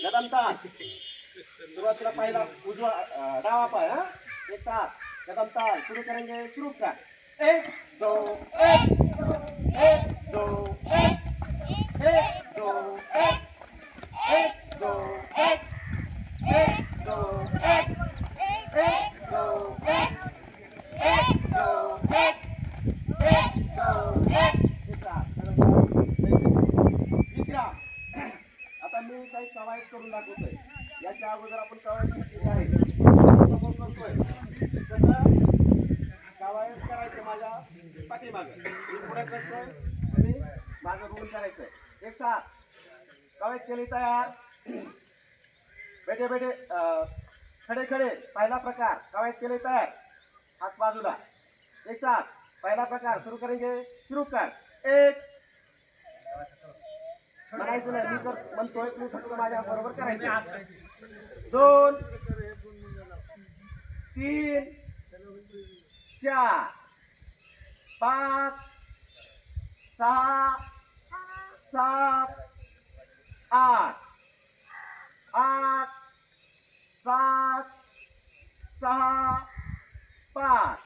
कदमताल सुरुवातीला पहिला उजवा डावा पाय हा एक साथ कदमताल शुरू करेंगे शुरू कर एक दो एक एक दो एक एक दो एक एक दो एक एक दो एक एक दो एक एक दो एक एक दो एक विश्राम. आता मी काही कवायत करून दाखवतोय. याच्या अगोदर आपण कवायत केली आहे. समोर करतोय कसं कवायत करायचं माझ्या पाठीमागं मी पुढे करतोय आणि मागं बघून करायचंय एक साथ कवायत केली तयार. बेटे बेटे खडे खडे पहिला प्रकार कवायत केले तयार हात बाजूला एक साथ पहला प्रकार शुरू करेंगे शुरू कर एक म्हणायचं नाही मी तर म्हणतोय तुम्ही फक्त माझ्या बरोबर करायचं दोन तीन चार पाच सहा सात आठ आठ सात सहा पाच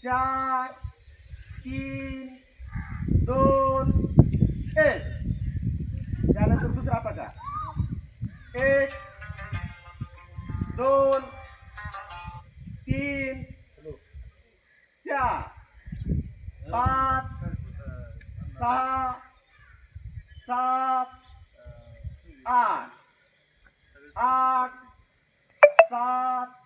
चार तीन दोन एक. त्यानंतर दुसरा प्रकार एक दोन तीन चार पाच सहा सात आठ आठ सात